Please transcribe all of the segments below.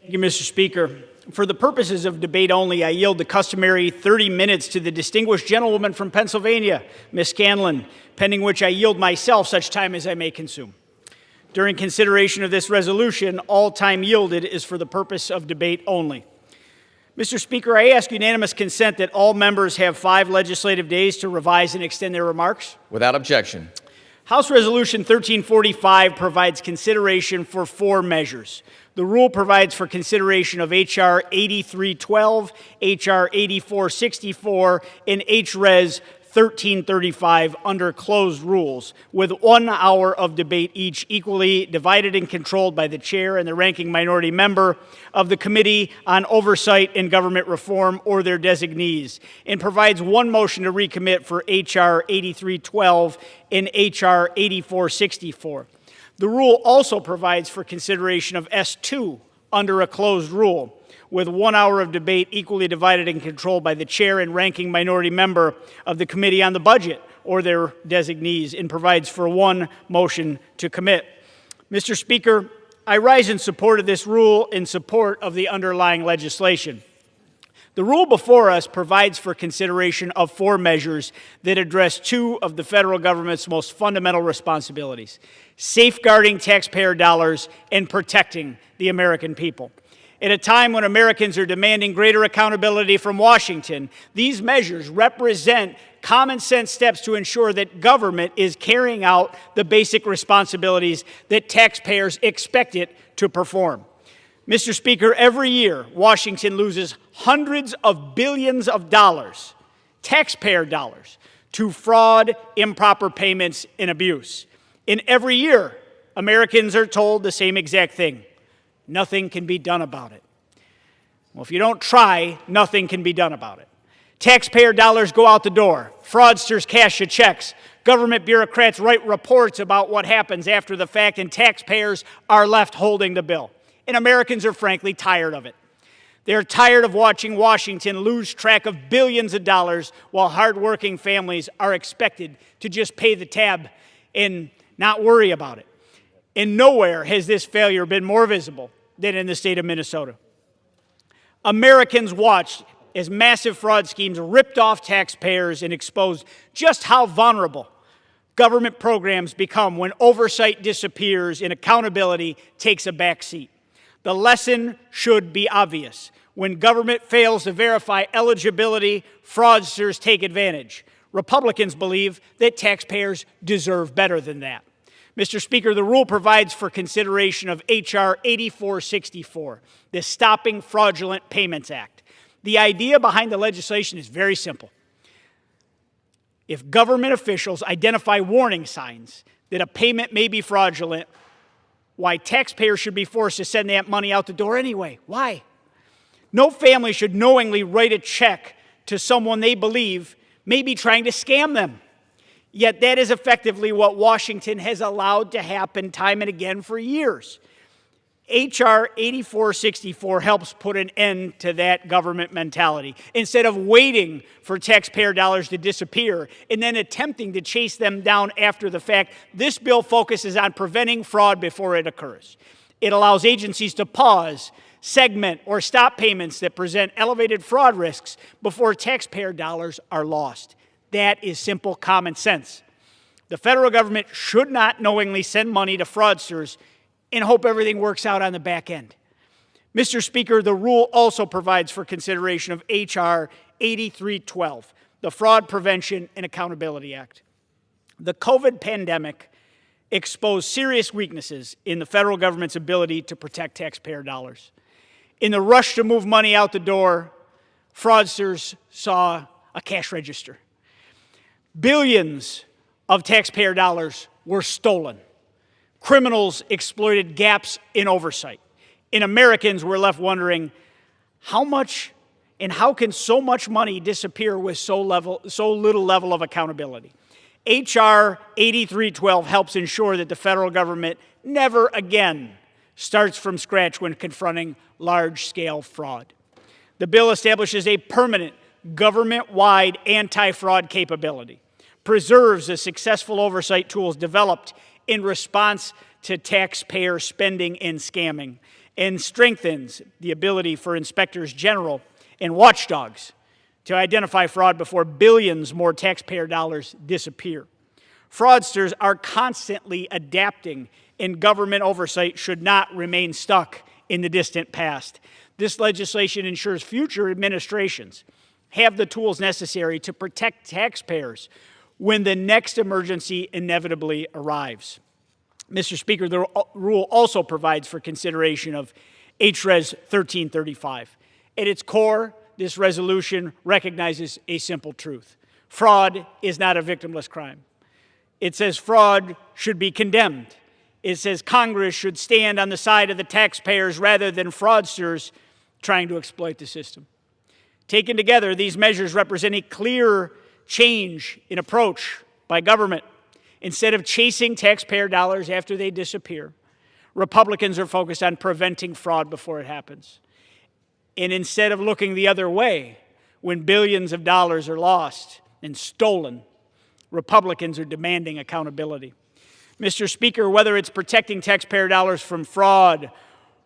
Thank you, Mr. Speaker. For the purposes of debate only, I yield the customary 30 minutes to the distinguished gentlewoman from Pennsylvania, Ms. Scanlon, pending which I yield myself such time as I may consume. During consideration of this resolution, all time yielded is for the purpose of debate only. Mr. Speaker, I ask unanimous consent that all members have 5 legislative days to revise and extend their remarks. Without objection. House Resolution 1345 provides consideration for 4 measures. The rule provides for consideration of H.R. 8312, H.R. 8464, and H.Res. 1335 under closed rules, with 1 hour of debate each, equally divided and controlled by the chair and the ranking minority member of the Committee on Oversight and Government Reform or their designees, and provides 1 motion to recommit for H.R. 8312 and H.R. 8464. The rule also provides for consideration of S2 under a closed rule, with 1 hour of debate equally divided and controlled by the chair and ranking minority member of the Committee on the Budget or their designees, and provides for 1 motion to commit. Mr. Speaker, I rise in support of this rule in support of the underlying legislation. The rule before us provides for consideration of 4 measures that address 2 of the federal government's most fundamental responsibilities: safeguarding taxpayer dollars and protecting the American people. At a time when Americans are demanding greater accountability from Washington, these measures represent common sense steps to ensure that government is carrying out the basic responsibilities that taxpayers expect it to perform. Mr. Speaker, every year, Washington loses hundreds of billions of dollars, taxpayer dollars, to fraud, improper payments, and abuse. And every year, Americans are told the same exact thing: nothing can be done about it. Well, if you don't try, nothing can be done about it. Taxpayer dollars go out the door. Fraudsters cash the checks. Government bureaucrats write reports about what happens after the fact, and taxpayers are left holding the bill. And Americans are frankly tired of it. They're tired of watching Washington lose track of billions of dollars while hardworking families are expected to just pay the tab and not worry about it. And nowhere has this failure been more visible than in the state of Minnesota. Americans watched as massive fraud schemes ripped off taxpayers and exposed just how vulnerable government programs become when oversight disappears and accountability takes a back seat. The lesson should be obvious. When government fails to verify eligibility, fraudsters take advantage. Republicans believe that taxpayers deserve better than that. Mr. Speaker, the rule provides for consideration of H.R. 8464, the Stopping Fraudulent Payments Act. The idea behind the legislation is very simple. If government officials identify warning signs that a payment may be fraudulent, why taxpayers should be forced to send that money out the door anyway? Why? No family should knowingly write a check to someone they believe may be trying to scam them. Yet that is effectively what Washington has allowed to happen time and again for years. H.R. 8464 helps put an end to that government mentality. Instead of waiting for taxpayer dollars to disappear and then attempting to chase them down after the fact, this bill focuses on preventing fraud before it occurs. It allows agencies to pause, segment, or stop payments that present elevated fraud risks before taxpayer dollars are lost. That is simple common sense. The federal government should not knowingly send money to fraudsters and hope everything works out on the back end. Mr. Speaker, the rule also provides for consideration of H.R. 8312, the Fraud Prevention and Accountability Act. The COVID pandemic exposed serious weaknesses in the federal government's ability to protect taxpayer dollars. In the rush to move money out the door, fraudsters saw a cash register. Billions of taxpayer dollars were stolen. Criminals exploited gaps in oversight. And Americans were left wondering how much and how can so much money disappear with so little level of accountability. H.R. 8312 helps ensure that the federal government never again starts from scratch when confronting large-scale fraud. The bill establishes a permanent government-wide anti-fraud capability, preserves the successful oversight tools developed in response to taxpayer spending and scamming, and strengthens the ability for inspectors general and watchdogs to identify fraud before billions more taxpayer dollars disappear. Fraudsters are constantly adapting, and government oversight should not remain stuck in the distant past. This legislation ensures future administrations have the tools necessary to protect taxpayers when the next emergency inevitably arrives. Mr. Speaker, the rule also provides for consideration of HRES 1335. At its core, this resolution recognizes a simple truth. Fraud is not a victimless crime. It says fraud should be condemned. It says Congress should stand on the side of the taxpayers rather than fraudsters trying to exploit the system. Taken together, these measures represent a clear change in approach by government. Instead of chasing taxpayer dollars after they disappear, Republicans are focused on preventing fraud before it happens. And instead of looking the other way when billions of dollars are lost and stolen, Republicans are demanding accountability. Mr. Speaker, whether it's protecting taxpayer dollars from fraud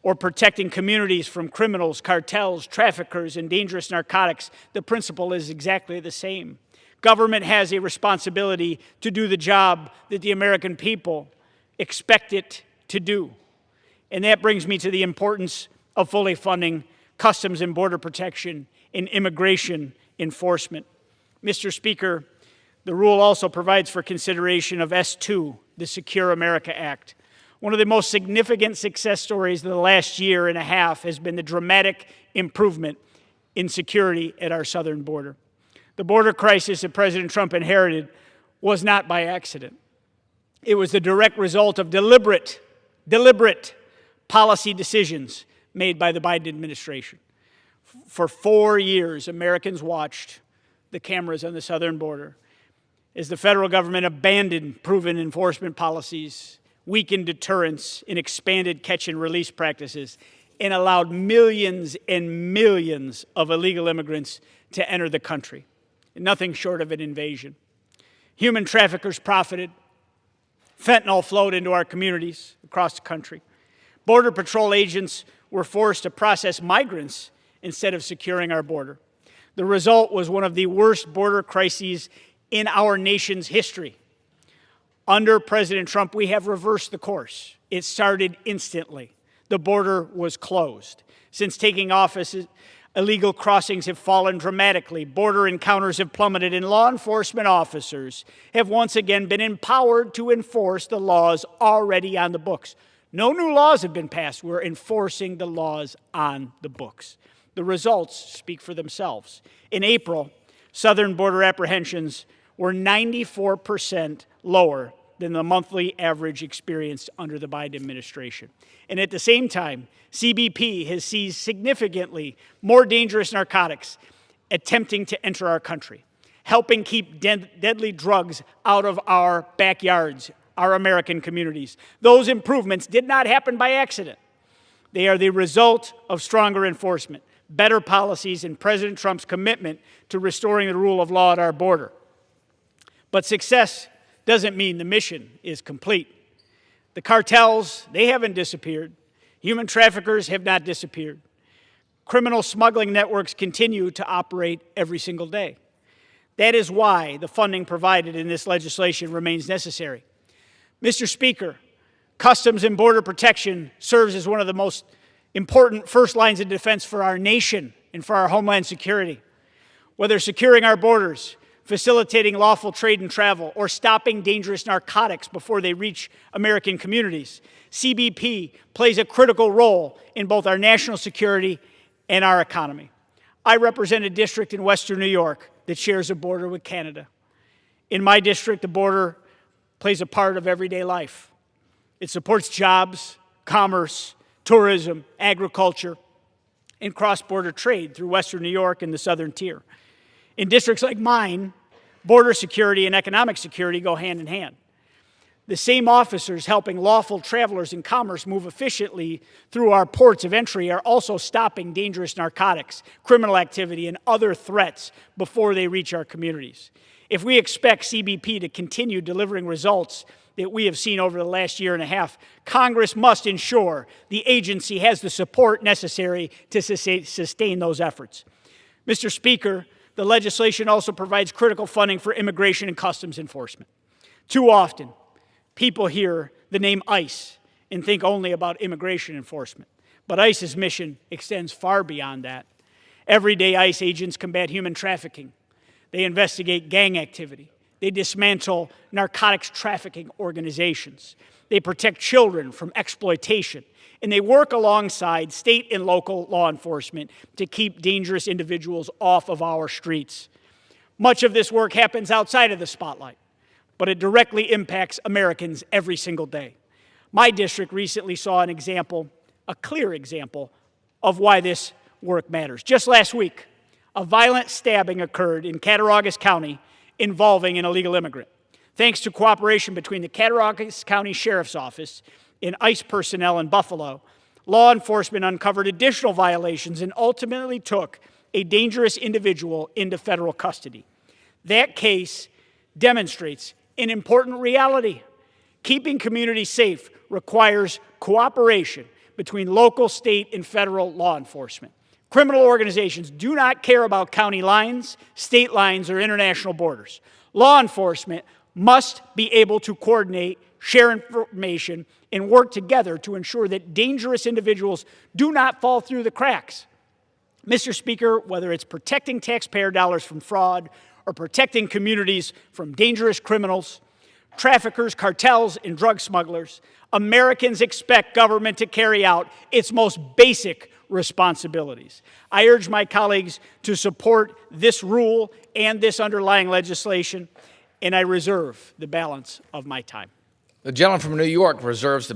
or protecting communities from criminals, cartels, traffickers, and dangerous narcotics, the principle is exactly the same. Government has a responsibility to do the job that the American people expect it to do. And that brings me to the importance of fully funding Customs and Border Protection and immigration enforcement. Mr. Speaker, the rule also provides for consideration of S2, the Secure America Act. One of the most significant success stories of the last year and a half has been the dramatic improvement in security at our southern border. The border crisis that President Trump inherited was not by accident. It was the direct result of deliberate policy decisions made by the Biden administration. For 4 years, Americans watched the cameras on the southern border as the federal government abandoned proven enforcement policies, weakened deterrence, and expanded catch and release practices, and allowed millions and millions of illegal immigrants to enter the country. Nothing short of an invasion. Human traffickers profited. Fentanyl flowed into our communities across the country. Border Patrol agents were forced to process migrants instead of securing our border. The result was one of the worst border crises in our nation's history. Under President Trump, we have reversed the course. It started instantly. The border was closed. Since taking office, illegal crossings have fallen dramatically. Border encounters have plummeted, and law enforcement officers have once again been empowered to enforce the laws already on the books. No new laws have been passed. We're enforcing the laws on the books. The results speak for themselves. In April, southern border apprehensions were 94% lower than the monthly average experienced under the Biden administration. And at the same time, CBP has seized significantly more dangerous narcotics attempting to enter our country, helping keep deadly drugs out of our backyards, our American communities. Those improvements did not happen by accident. They are the result of stronger enforcement, better policies, and President Trump's commitment to restoring the rule of law at our border. But success doesn't mean the mission is complete. The cartels, they haven't disappeared. Human traffickers have not disappeared. Criminal smuggling networks continue to operate every single day. That is why the funding provided in this legislation remains necessary. Mr. Speaker, Customs and Border Protection serves as one of the most important first lines of defense for our nation and for our homeland security. Whether securing our borders, facilitating lawful trade and travel, or stopping dangerous narcotics before they reach American communities, CBP plays a critical role in both our national security and our economy. I represent a district in Western New York that shares a border with Canada. In my district, the border plays a part of everyday life. It supports jobs, commerce, tourism, agriculture, and cross-border trade through Western New York and the Southern Tier. In districts like mine, border security and economic security go hand in hand. The same officers helping lawful travelers and commerce move efficiently through our ports of entry are also stopping dangerous narcotics, criminal activity, and other threats before they reach our communities. If we expect CBP to continue delivering results that we have seen over the last year and a half, Congress must ensure the agency has the support necessary to sustain those efforts. Mr. Speaker, the legislation also provides critical funding for immigration and customs enforcement. Too often, people hear the name ICE and think only about immigration enforcement. But ICE's mission extends far beyond that. Every day, ICE agents combat human trafficking. They investigate gang activity. They dismantle narcotics trafficking organizations. They protect children from exploitation. And they work alongside state and local law enforcement to keep dangerous individuals off of our streets. Much of this work happens outside of the spotlight, but it directly impacts Americans every single day. My district recently saw an example, a clear example, of why this work matters. Just last week, a violent stabbing occurred in Cattaraugus County involving an illegal immigrant. Thanks to cooperation between the Cattaraugus County Sheriff's Office and ICE personnel in Buffalo, law enforcement uncovered additional violations and ultimately took a dangerous individual into federal custody. That case demonstrates an important reality. Keeping communities safe requires cooperation between local, state, and federal law enforcement. Criminal organizations do not care about county lines, state lines, or international borders. Law enforcement must be able to coordinate, share information, and work together to ensure that dangerous individuals do not fall through the cracks. Mr. Speaker, whether it's protecting taxpayer dollars from fraud or protecting communities from dangerous criminals, traffickers, cartels, and drug smugglers, Americans expect government to carry out its most basic responsibilities. I urge my colleagues to support this rule and this underlying legislation, and I reserve the balance of my time. The gentleman from New York reserves the